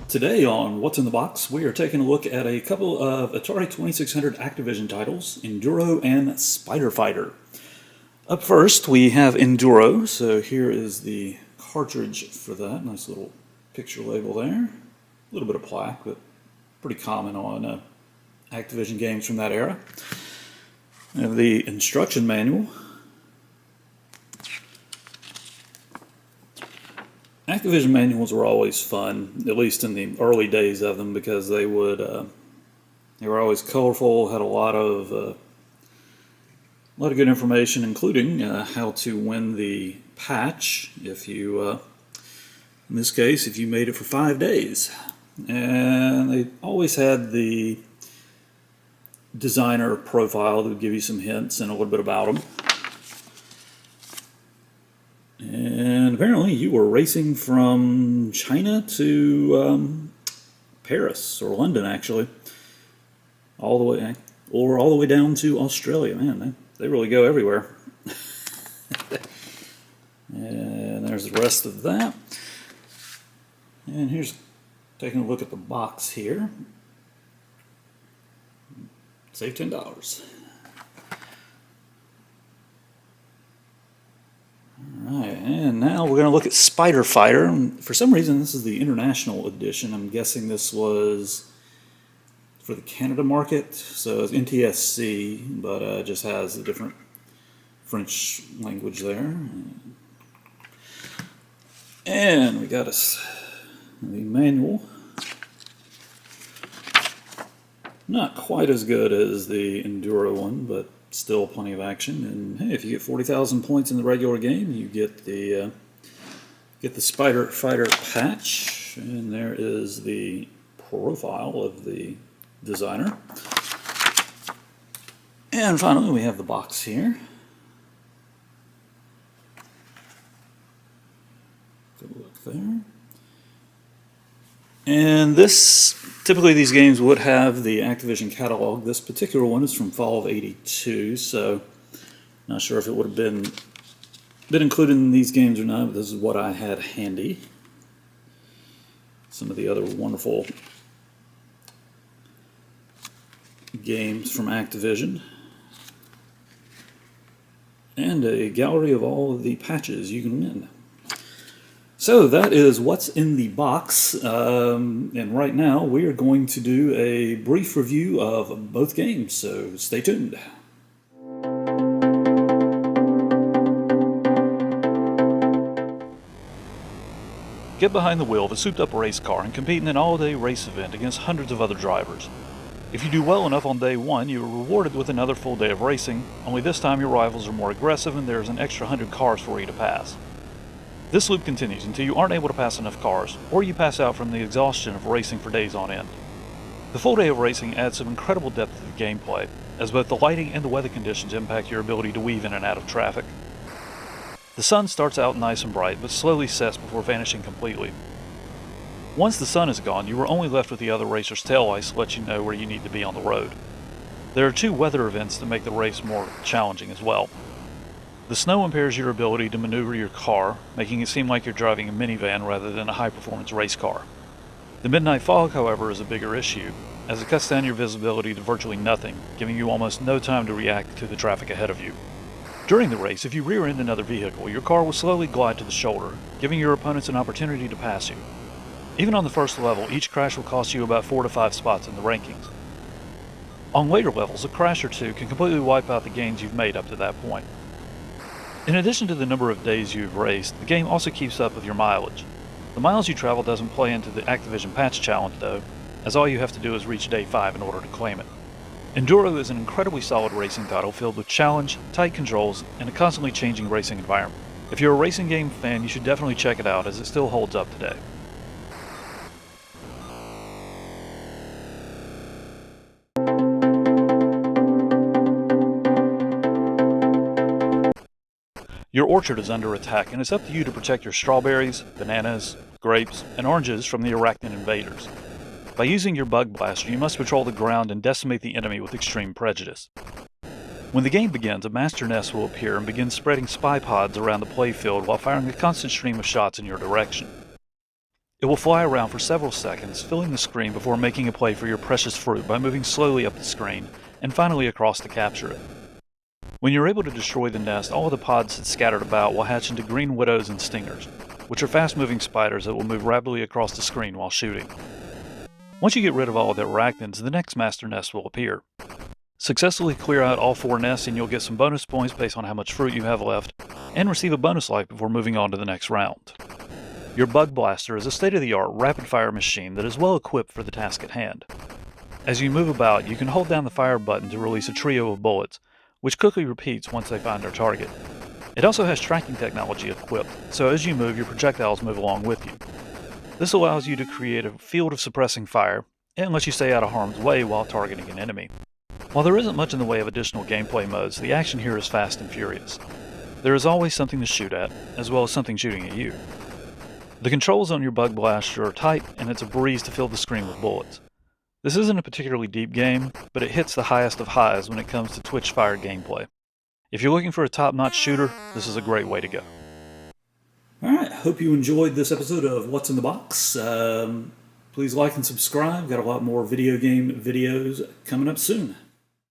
Today on What's in the Box, we are taking a look at a couple of Atari 2600 Activision titles, Enduro and Spider Fighter. Up first, we have Enduro, so here is the cartridge for that. Nice little picture label there. A little bit of plaque, but pretty common on Activision games from that era. We have the instruction manual. Activision manuals were always fun, at least in the early days of them, because they were always colorful, had a lot of good information, including how to win the patch if you, in this case, if you made it for 5 days. And they always had the designer profile that would give you some hints and a little bit about them. And apparently you were racing from China to Paris, or London actually, all the way down to Australia. Man, they really go everywhere. And there's the rest of that. And here's taking a look at the box here. Save $10. Alright, and now we're going to look at Spider Fighter. For some reason, this is the international edition. I'm guessing this was for the Canada market, so it's NTSC, but it just has a different French language there. And we got the manual. Not quite as good as the Enduro one, but still plenty of action. And hey, if you get 40,000 points in the regular game, you get the Spider Fighter patch. And there is the profile of the designer. And finally, we have the box here. Good look there. And typically these games would have the Activision catalog. This particular one is from fall of '82, so not sure if it would have been included in these games or not, but this is what I had handy. Some of the other wonderful games from Activision. And a gallery of all of the patches you can win. So that is what's in the box, and right now we are going to do a brief review of both games, so stay tuned. Get behind the wheel of a souped-up race car and compete in an all-day race event against hundreds of other drivers. If you do well enough on day one, you are rewarded with another full day of racing, only this time your rivals are more aggressive and there is an extra 100 cars for you to pass. This loop continues until you aren't able to pass enough cars, or you pass out from the exhaustion of racing for days on end. The full day of racing adds some incredible depth to the gameplay, as both the lighting and the weather conditions impact your ability to weave in and out of traffic. The sun starts out nice and bright, but slowly sets before vanishing completely. Once the sun is gone, you are only left with the other racers' taillights to let you know where you need to be on the road. There are 2 weather events that make the race more challenging as well. The snow impairs your ability to maneuver your car, making it seem like you're driving a minivan rather than a high-performance race car. The midnight fog, however, is a bigger issue, as it cuts down your visibility to virtually nothing, giving you almost no time to react to the traffic ahead of you. During the race, if you rear-end another vehicle, your car will slowly glide to the shoulder, giving your opponents an opportunity to pass you. Even on the first level, each crash will cost you about 4 to 5 spots in the rankings. On later levels, a crash or two can completely wipe out the gains you've made up to that point. In addition to the number of days you've raced, the game also keeps up with your mileage. The miles you travel doesn't play into the Activision patch challenge though, as all you have to do is reach day 5 in order to claim it. Enduro is an incredibly solid racing title filled with challenge, tight controls, and a constantly changing racing environment. If you're a racing game fan, you should definitely check it out as it still holds up today. Your orchard is under attack, and it's up to you to protect your strawberries, bananas, grapes, and oranges from the arachnid invaders. By using your bug blaster, you must patrol the ground and decimate the enemy with extreme prejudice. When the game begins, a master nest will appear and begin spreading spy pods around the playfield while firing a constant stream of shots in your direction. It will fly around for several seconds, filling the screen before making a play for your precious fruit by moving slowly up the screen, and finally across to capture it. When you're able to destroy the nest, all of the pods that scattered about will hatch into green widows and stingers, which are fast-moving spiders that will move rapidly across the screen while shooting. Once you get rid of all of the arachnids, the next master nest will appear. Successfully clear out all 4 nests and you'll get some bonus points based on how much fruit you have left, and receive a bonus life before moving on to the next round. Your Bug Blaster is a state-of-the-art rapid-fire machine that is well equipped for the task at hand. As you move about, you can hold down the fire button to release a trio of bullets, which quickly repeats once they find their target. It also has tracking technology equipped, so as you move, your projectiles move along with you. This allows you to create a field of suppressing fire, and lets you stay out of harm's way while targeting an enemy. While there isn't much in the way of additional gameplay modes, the action here is fast and furious. There is always something to shoot at, as well as something shooting at you. The controls on your Bug Blaster are tight, and it's a breeze to fill the screen with bullets. This isn't a particularly deep game, but it hits the highest of highs when it comes to twitch-fired gameplay. If you're looking for a top-notch shooter, this is a great way to go. Alright, hope you enjoyed this episode of What's in the Box. Please like and subscribe. Got a lot more video game videos coming up soon.